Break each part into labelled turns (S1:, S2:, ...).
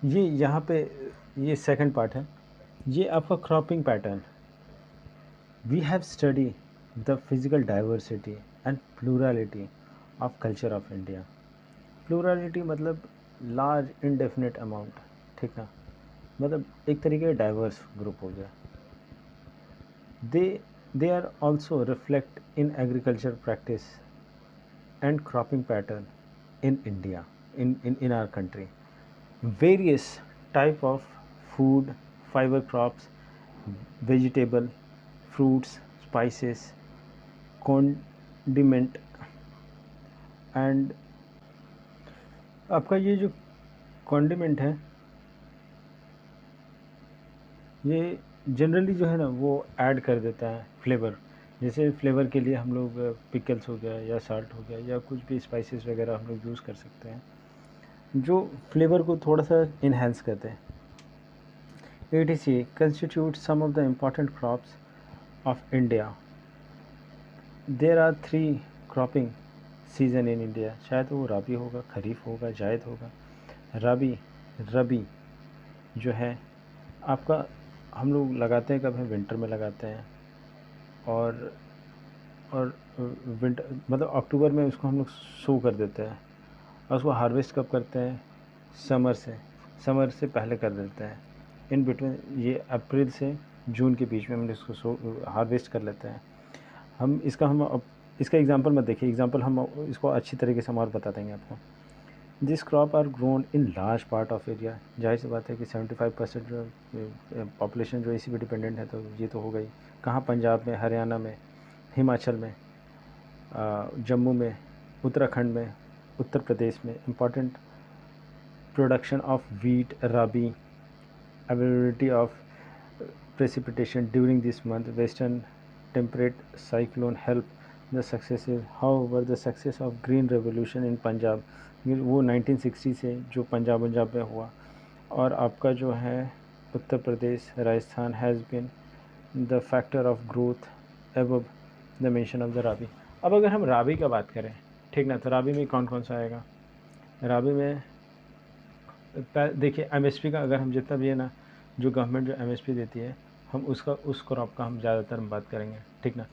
S1: ये यहाँ पे ये सेकंड पार्ट है, ये आपका cropping pattern. We have study the physical diversity and plurality of culture of India. Plurality मतलब लार्ज इनडेफिनेट अमाउंट, ठीक है, मतलब एक तरीके का डाइवर्स ग्रुप हो गया। They are also reflect in agriculture practice and cropping pattern in India, in our country. Various type of food, fiber crops, vegetable, fruits, spices, condiment and आपका ये जो condiment है ये जनरली जो है ना वो ऐड कर देता है फ्लेवर। जैसे फ्लेवर के लिए हम लोग पिकल्स हो गया या साल्ट हो गया या कुछ भी स्पाइसेस वगैरह हम लोग यूज़ कर सकते हैं जो फ्लेवर को थोड़ा सा इन्हेंस करते हैं। ATC constitutes some of the important crops of India. There are 3 cropping season in India. शायद वो राबी होगा, खरीफ होगा, जायद होगा। राबी रबी जो है आपका हम लोग लगाते हैं कब है, विंटर में लगाते हैं। और विंटर मतलब अक्टूबर में उसको हम लोग सो कर देते हैं और उसको हार्वेस्ट कब करते हैं, समर से पहले कर देते हैं। इन बिटवीन ये अप्रैल से जून के बीच में हम इसको हार्वेस्ट कर लेते हैं। इसका एग्जांपल मत देखिए, एग्जांपल हम इसको अच्छी तरीके से हम और बता देंगे आपको। This crop are grown in large part of area. जाहिर सी बात है कि 75% जो पॉपुलेशन जो इसी पे डिपेंडेंट है, तो ये तो हो गई। कहाँ, पंजाब में, हरियाणा में, हिमाचल में, जम्मू में, उत्तराखंड में, उत्तर प्रदेश में। Important production of wheat, rabi, availability of precipitation during this month. Western temperate cyclone help the successes. However, the success of green revolution in Punjab, वो 1960 से जो पंजाब में हुआ, और आपका जो है Uttar Pradesh, Rajasthan has been the factor of growth above the mention of the rabi. अब अगर हम राबी का बात करें, ठीक ना, तो राबी में कौन कौन सा आएगा? राबी में देखिए MSP का, अगर हम जितना भी है ना, जो गवर्नमेंट जो MSP देती है, हम उस क्रॉप का हम ज़्यादातर हम बात करेंगे, ठीक ना।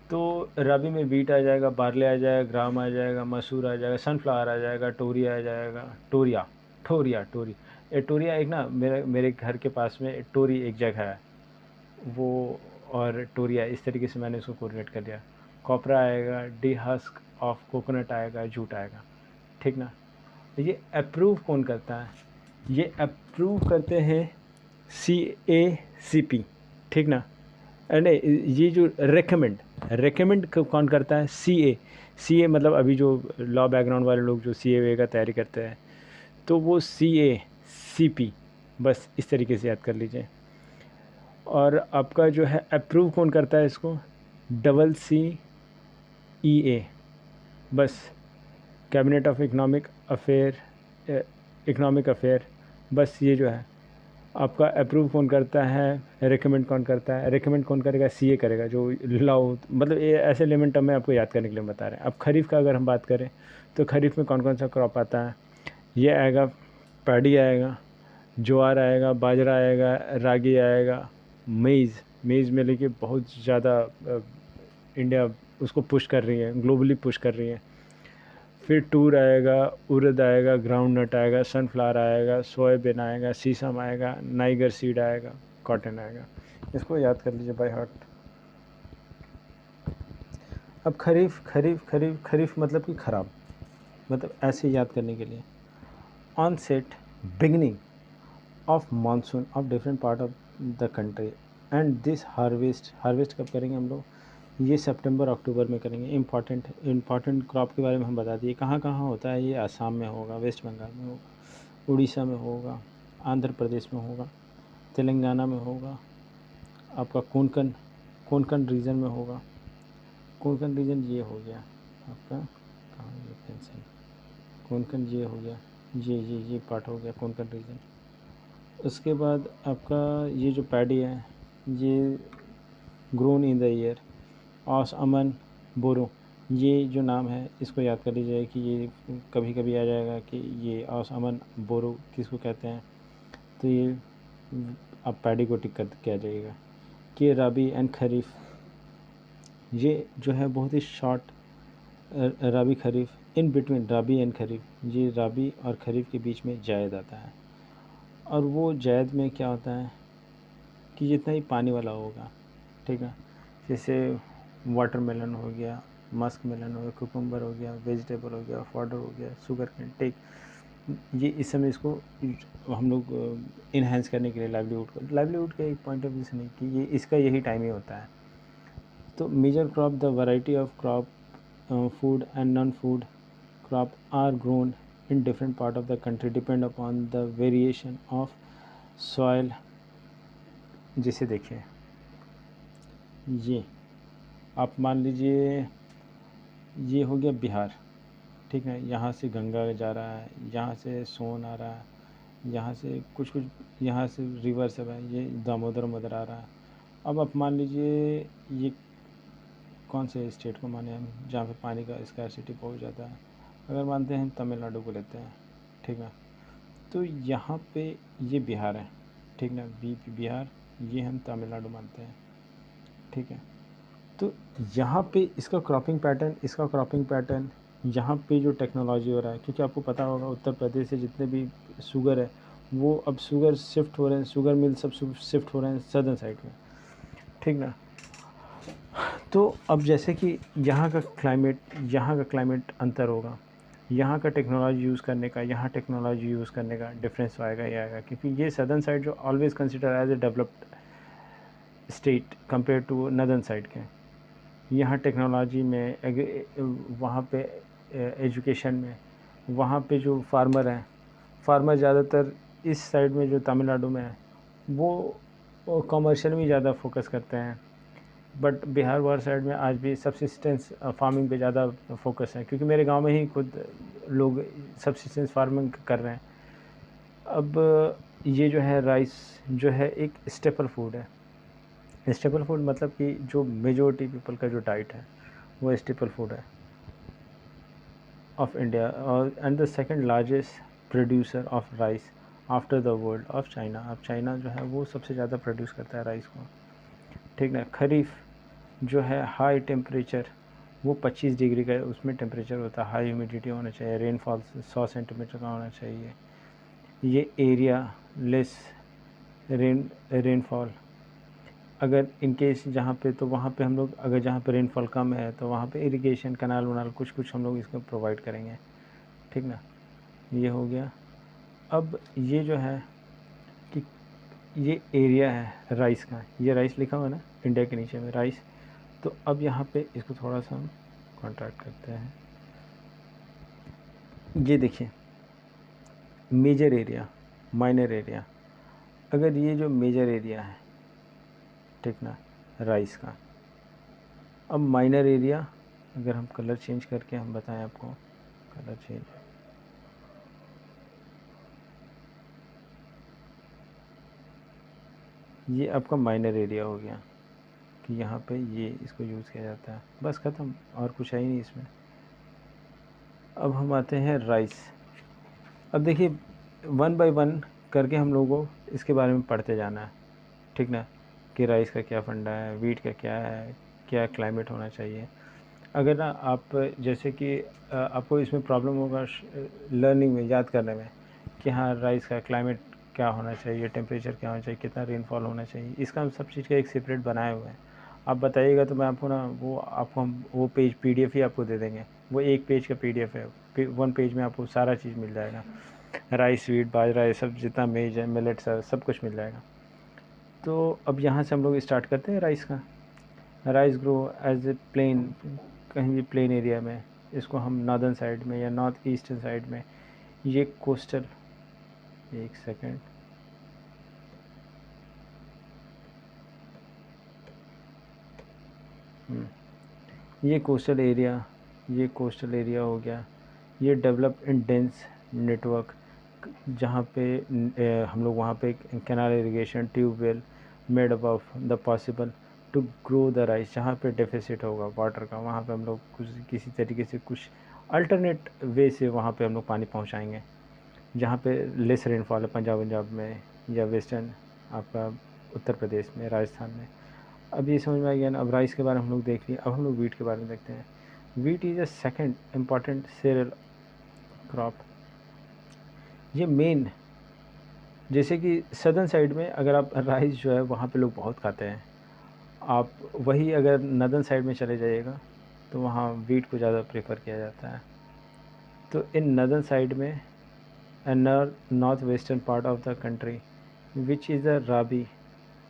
S1: तो रबी में वीट आ जाएगा, बार्ले आ जाएगा, ग्राम आ जाएगा, मसूर आ जाएगा, सनफ्लावर आ जाएगा, टोरिया आ जाएगा, टोरिया एक ना, मेरे घर के पास में टोरी एक जगह है वो, और टोरिया इस तरीके से मैंने उसको कोऑर्डिनेट कर दिया। कॉपरा आएगा, डी हस्क ऑफ कोकोनट आएगा, जूट आएगा, ठीक ना। ये अप्रूव कौन करता है? ये अप्रूव करते हैं CACP, ठीक ना। अरे ये जो रेकमेंड कौन करता है? CA मतलब अभी जो लॉ बैकग्राउंड वाले लोग जो CA का तैयारी करते हैं, तो वो CACP, बस इस तरीके से याद कर लीजिए। और आपका जो है अप्रूव कौन करता है इसको? CCEA, बस कैबिनेट ऑफ इकोनॉमिक अफेयर, बस ये जो है आपका अप्रूव कौन करता है, रेकमेंड कौन करता है? रेकमेंड कौन करेगा? CA करेगा, जो लॉ, मतलब ये ऐसे लेमन टर्म में आपको याद करने के लिए बता रहे हैं। अब खरीफ का अगर हम बात करें, तो खरीफ में कौन कौन सा क्रॉप आता है? ये आएगा, पैडी आएगा, ज्वार आएगा, बाजरा आएगा, रागी आएगा, मेज़ में लेके बहुत ज़्यादा इंडिया उसको पुश कर रही है, ग्लोबली पुश कर रही है। फिर टूर आएगा, उड़द आएगा, ग्राउंड नट आएगा, सनफ्लावर आएगा, सोयाबीन आएगा, सीसम आएगा, नाइगर सीड आएगा, कॉटन आएगा। इसको याद कर लीजिए बाय हार्ट। अब खरीफ मतलब कि ख़राब, मतलब ऐसे याद करने के लिए। Onset, beginning of monsoon of different part of the country and this harvest कब करेंगे हम लोग? ये सितंबर अक्टूबर में करेंगे। इम्पॉर्टेंट क्रॉप के बारे में हम बता दिए। कहाँ कहाँ होता है? ये आसाम में होगा, वेस्ट बंगाल में होगा, उड़ीसा में होगा, आंध्र प्रदेश में होगा, तेलंगाना में होगा, आपका कोंकण रीजन में होगा। कोंकण रीजन ये हो गया आपका, कहाँ ये पेंसिल, कोंकण ये हो गया, ये पार्ट हो गया कोंकण रीजन। उसके बाद आपका ये जो पैडी है, ये ग्रोन इन द ईयर ऑस अमन बोरो, ये जो नाम है इसको याद कर लीजिए कि ये कभी कभी आ जाएगा कि ये अमन बोरो किसको कहते हैं, तो ये आप पैडी को टिक करके आ जाइएगा कि रबी एंड खरीफ, ये जो है बहुत ही short rabi kharif in between rabi and kharif, ये रबी और खरीफ के बीच में जायद आता है। और वो जायद में क्या होता है कि जितना ही पानी वाला होगा, ठीक है, जैसे वाटरमेलन हो गया, मस्क मेलन हो गया, कुकुम्बर हो गया, वेजिटेबल हो गया, फॉडर हो गया, शुगर कैन टेक, ये इस समय इसको हम लोग इन्हेंस करने के लिए लाइवलीहुड का एक पॉइंट ऑफ व्यू से नहीं कि ये इसका यही टाइम ही होता है। तो major crop the variety of crop food and non-food crop are grown in different part of the country depend upon the variation of soil। जैसे देखिए ये आप मान लीजिए ये हो गया बिहार, ठीक है, यहाँ से गंगा जा रहा है, यहाँ से सोन आ रहा है, यहाँ से कुछ यहाँ से रिवर सब है, ये दामोदर मदर आ रहा है। अब आप मान लीजिए ये कौन से स्टेट को माने हम जहाँ पे पानी का स्कैरसिटी बहुत ज़्यादा है, अगर मानते हैं हम तमिलनाडु को लेते हैं, ठीक है, तो यहाँ पे ये बिहार है, ठीक ना, बिहार, ये हम तमिलनाडु मानते हैं, ठीक है। तो यहाँ पे इसका क्रॉपिंग पैटर्न यहाँ पे जो टेक्नोलॉजी हो रहा है, क्योंकि आपको पता होगा उत्तर प्रदेश से जितने भी शुगर है वो अब शुगर शिफ्ट हो रहे हैं, शुगर मिल सब शिफ्ट हो रहे हैं सदर्न साइड में, ठीक ना। तो अब जैसे कि यहाँ का क्लाइमेट अंतर होगा, यहाँ का टेक्नोलॉजी यूज़ करने का, यहाँ टेक्नोलॉजी यूज़ करने का डिफरेंस आएगा ही आएगा, क्योंकि ये सदर्न साइड जो always consider as a developed state compare to northern side के, यहाँ टेक्नोलॉजी में वहाँ पे एजुकेशन में, वहाँ पे जो फार्मर ज़्यादातर इस साइड में जो तमिलनाडु में है वो कमर्शियल में ज़्यादा फोकस करते हैं, बट बिहार वार साइड में आज भी सब्सिस्टेंस फार्मिंग पे ज़्यादा फोकस है, क्योंकि मेरे गांव में ही खुद लोग सब्सिस्टेंस फार्मिंग कर रहे हैं। अब ये जो है राइस जो है एक स्टेपल फूड है, स्टेपल फूड मतलब कि जो मेजोरिटी पीपल का जो डाइट है वो स्टेपल फूड है ऑफ इंडिया, और and the second largest producer of rice after the world of China. अब चाइना जो है वो सबसे ज़्यादा प्रोड्यूस करता है राइस को, ठीक ना। खरीफ जो है हाई टेम्परेचर, वो 25 डिग्री का उसमें टेम्परेचर होता है, हाई ह्यूमिडिटी होना चाहिए, रेनफॉल 100 सेंटीमीटर का होना चाहिए, ये एरिया लेस रेनफॉल, अगर इन केस जहाँ पे, तो वहाँ पे हम लोग अगर जहाँ पे रेनफॉल कम है तो वहाँ पे इरिगेशन कनाल वनाल कुछ हम लोग इसको प्रोवाइड करेंगे, ठीक ना। ये हो गया। अब ये जो है कि ये एरिया है राइस का, ये राइस लिखा हुआ है ना इंडिया के नीचे में राइस, तो अब यहाँ पे इसको थोड़ा सा हम कॉन्ट्रैक्ट करते हैं। ये देखिए मेजर एरिया, माइनर एरिया, अगर ये जो मेजर एरिया है, ठीक ना, राइस का, अब माइनर एरिया अगर हम कलर चेंज करके हम बताएं आपको, कलर चेंज, ये आपका माइनर एरिया हो गया कि यहाँ पे ये इसको यूज़ किया जाता है, बस ख़त्म, और कुछ है ही नहीं इसमें। अब हम आते हैं राइस। अब देखिए 1 बाय 1 करके हम लोगों को इसके बारे में पढ़ते जाना है, ठीक ना, कि राइस का क्या फंडा है, वीट का क्या है, क्या क्लाइमेट होना चाहिए। अगर ना आप जैसे कि आपको इसमें प्रॉब्लम होगा लर्निंग में, याद करने में, कि हाँ राइस का क्लाइमेट क्या होना चाहिए, टेम्परेचर क्या होना चाहिए, कितना रेनफॉल होना चाहिए, इसका हम सब चीज़ का एक सेपरेट बनाए हुए हैं। आप बताइएगा तो मैं आपको ना हम वो पेज PDF ही आपको दे देंगे, वो एक पेज का PDF है, 1 पेज में आपको सारा चीज़ मिल जाएगा, राइस वीट बाजरा ये सब जितना मेज है मिलेट्स है सब कुछ मिल जाएगा। तो अब यहाँ से हम लोग स्टार्ट करते हैं राइस का। Rice grow as a plain, कहीं भी प्लेन एरिया में, इसको हम नॉर्दर्न साइड में या नॉर्थ ईस्टर्न साइड में, ये कोस्टल, एक सेकेंड, ये कोस्टल एरिया हो गया, ये डेवलप इन डेंस नेटवर्क, जहाँ पे हम लोग वहाँ पे canal irrigation tubewell made above the possible to grow the rice. जहाँ पे डेफिसिट होगा वाटर का, वहाँ पे हम लोग कुछ किसी तरीके से कुछ अल्टरनेट वे से वहाँ पे हम लोग पानी पहुँचाएँगे। जहाँ पे लेस रेनफॉल है, पंजाब में या वेस्टर्न आपका उत्तर प्रदेश में, राजस्थान में। अब ये समझ में आ गया ना। अब राइस के बारे में हम लोग देख लिए, अब हम लोग वीट के बारे में देखते हैं। Wheat is a second important cereal crop. ये मेन, जैसे कि सदर्न साइड में अगर आप राइस जो है वहाँ पे लोग बहुत खाते हैं, आप वही अगर नदर्न साइड में चले जाइएगा तो वहाँ वीट को ज़्यादा प्रेफर किया जाता है। तो इन नदर्न साइड में and north western part of the country which is the rabi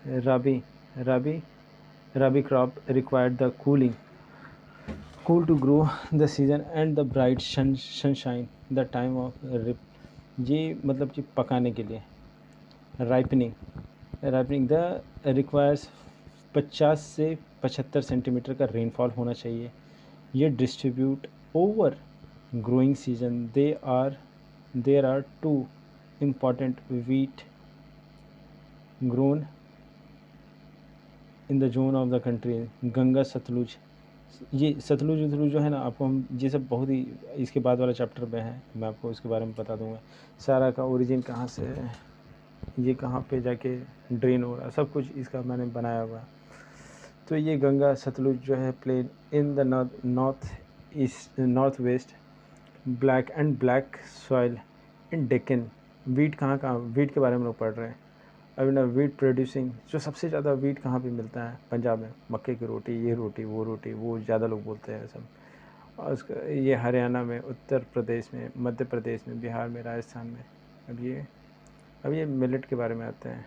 S1: rabi rabi crop required the cool to grow the season and the bright sunshine the time of rip। ये मतलब कि पकाने के लिए राइपनिंग द रिक्वायर्स 50 से 75 centimetre का rainfall होना चाहिए। ये distribute over growing season. There are two important wheat grown in the zone of the country, Ganga Satluj. ये सतलुज उतलुज जो है ना, आपको हम ये सब बहुत ही इसके बाद वाला चैप्टर में है, मैं आपको इसके बारे में बता दूंगा। सारा का ओरिजिन कहाँ से है, ये कहाँ पे जाके ड्रेन हो रहा है, सब कुछ इसका मैंने बनाया हुआ। तो ये गंगा सतलुज जो है plain in the north west black soil in Deccan. Wheat कहाँ वीट के बारे में लोग पढ़ रहे हैं अभी ना। वीट प्रोड्यूसिंग, जो सबसे ज़्यादा वीट कहाँ पे मिलता है, पंजाब में। मक्के की रोटी, ये रोटी, वो ज़्यादा लोग बोलते हैं सब। और उसका ये हरियाणा में, उत्तर प्रदेश में, मध्य प्रदेश में, बिहार में, राजस्थान में। अब ये मिलेट के बारे में आते हैं।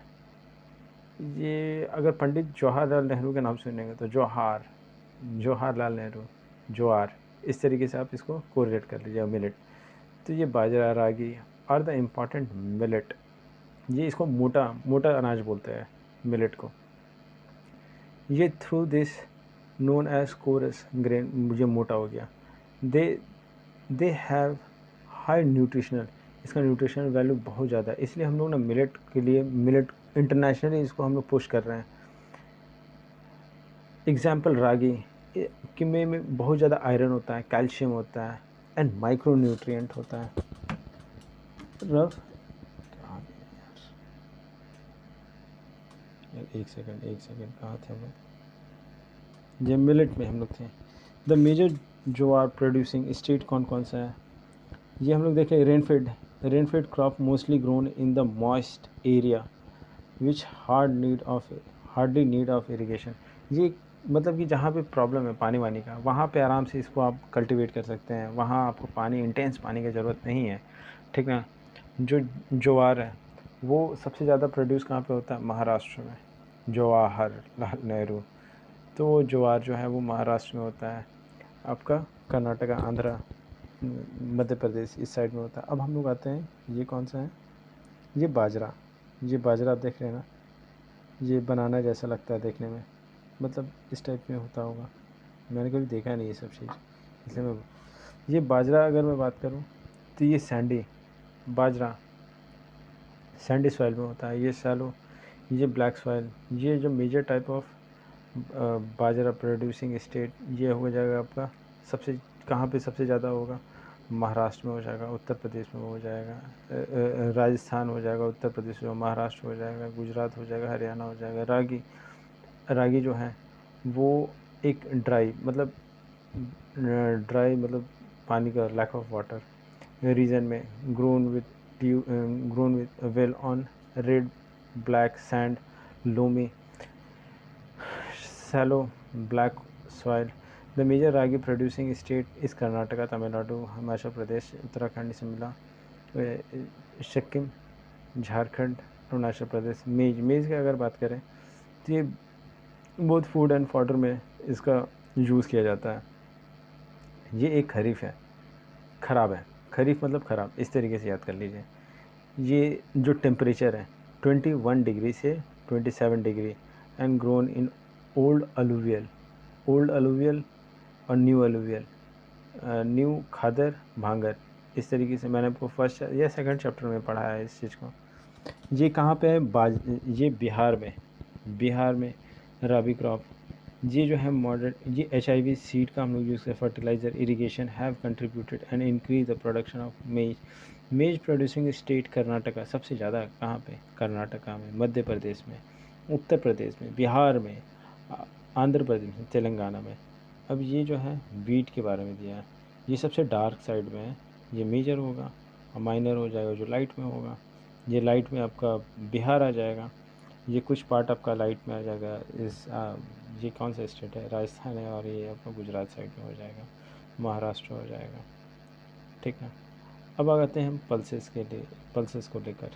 S1: ये अगर पंडित जवाहरलाल नेहरू के नाम सुनेंगे तो जवाहरलाल नेहरू, ज्वार, इस तरीके से आप इसको कोरिलेट कर लीजिए मिलेट। तो ये bajra, ragi are the important millet. ये इसको मोटा अनाज बोलते हैं मिलेट को। ये through this known as coarse grain, मुझे मोटा हो गया। दे हैव हाई न्यूट्रिशनल, इसका न्यूट्रिशनल वैल्यू बहुत ज़्यादा है। इसलिए हम लोग ना मिलेट के लिए, मिलेट इंटरनेशनली इसको हम लोग पुश कर रहे हैं। एग्जाम्पल रागी कि में बहुत ज़्यादा आयरन होता है, कैल्शियम होता है एंड माइक्रो न्यूट्रिएंट होता है। रफ एक सेकंड कहाँ थे हम लोग, ये मिलेट में हम लोग थे। द मेजर जो आर प्रोड्यूसिंग स्टेट कौन कौन सा है, ये हम लोग देखें। Rainfed crop mostly grown in the moist area which hardly need of irrigation. ये मतलब कि जहाँ पे प्रॉब्लम है पानी वानी का, वहाँ पे आराम से इसको आप कल्टीवेट कर सकते हैं। वहाँ आपको इंटेंस पानी की ज़रूरत नहीं है, ठीक ना। जो ज्वार है वो सबसे ज़्यादा प्रोड्यूस कहाँ पे होता है, महाराष्ट्र में, जवाहरलाल नेहरू। तो वो ज्वार जो है वो महाराष्ट्र में होता है, आपका कर्नाटका, आंध्रा, मध्य प्रदेश इस साइड में होता है। अब हम लोग आते हैं, ये कौन सा है, ये बाजरा आप देख रहे हैं ना, ये बनाना जैसा लगता है देखने में, मतलब इस टाइप में होता होगा। मैंने कभी देखा नहीं ये सब चीज़, इसलिए मैं ये बाजरा अगर मैं बात करूँ तो ये बाजरा सैंडी सॉइल में होता है। ये सैलो, ये ब्लैक सॉइल। ये जो major type of bajra producing state, ये हो जाएगा आपका सबसे, कहाँ पे सबसे ज़्यादा होगा, महाराष्ट्र में हो जाएगा, उत्तर प्रदेश में हो जाएगा, राजस्थान हो जाएगा, उत्तर प्रदेश में, महाराष्ट्र हो जाएगा, गुजरात हो जाएगा, हरियाणा हो जाएगा। रागी जो है वो एक ड्राई मतलब पानी का लैक ऑफ वाटर रीजन में grown with well on red black sand, loamy shallow black soil। The major ragi producing state is Karnataka, Tamil Nadu, Himachal Pradesh, Uttarakhand, Shimla, Sikkim, Jharkhand, Arunachal Pradesh. Maize की अगर बात करें तो ये बहुत फूड एंड फॉडर में इसका यूज़ किया जाता है। ये एक खरीफ है, ख़राब है, खरीफ मतलब ख़राब, इस तरीके से याद कर लीजिए। ये जो टेम्परेचर है 21 डिग्री से 27 degree and grown in old alluvial और न्यू खादर, भांगर। इस तरीके से मैंने आपको फर्स्ट या सेकंड चैप्टर में पढ़ा है इस चीज़ को। ये कहाँ पे है, ये बिहार में राबी क्रॉप ये जो है मॉडर्न ये HIV सीड का हम लोग यूज़ करते fertiliser irrigation have contributed and increase the production of मेज। मेज प्रोड्यूसिंग स्टेट कर्नाटका सबसे ज़्यादा कहाँ पे, कर्नाटका में, मध्य प्रदेश में, उत्तर प्रदेश में, बिहार में, आंध्र प्रदेश में, तेलंगाना में। अब ये जो है वीट के बारे में दिया है, ये सबसे डार्क साइड में है, ये मेजर होगा और माइनर हो जाएगा जो लाइट में होगा। ये लाइट में आपका बिहार आ जाएगा, ये कुछ पार्ट आपका लाइट में आ जाएगा। ये कौन सा स्टेट है, राजस्थान है, और ये आपका गुजरात साइड में हो जाएगा, महाराष्ट्र हो जाएगा। ठीक है, अब आ जाते हैं हम पल्सेस के लिए, पल्सेस को लेकर।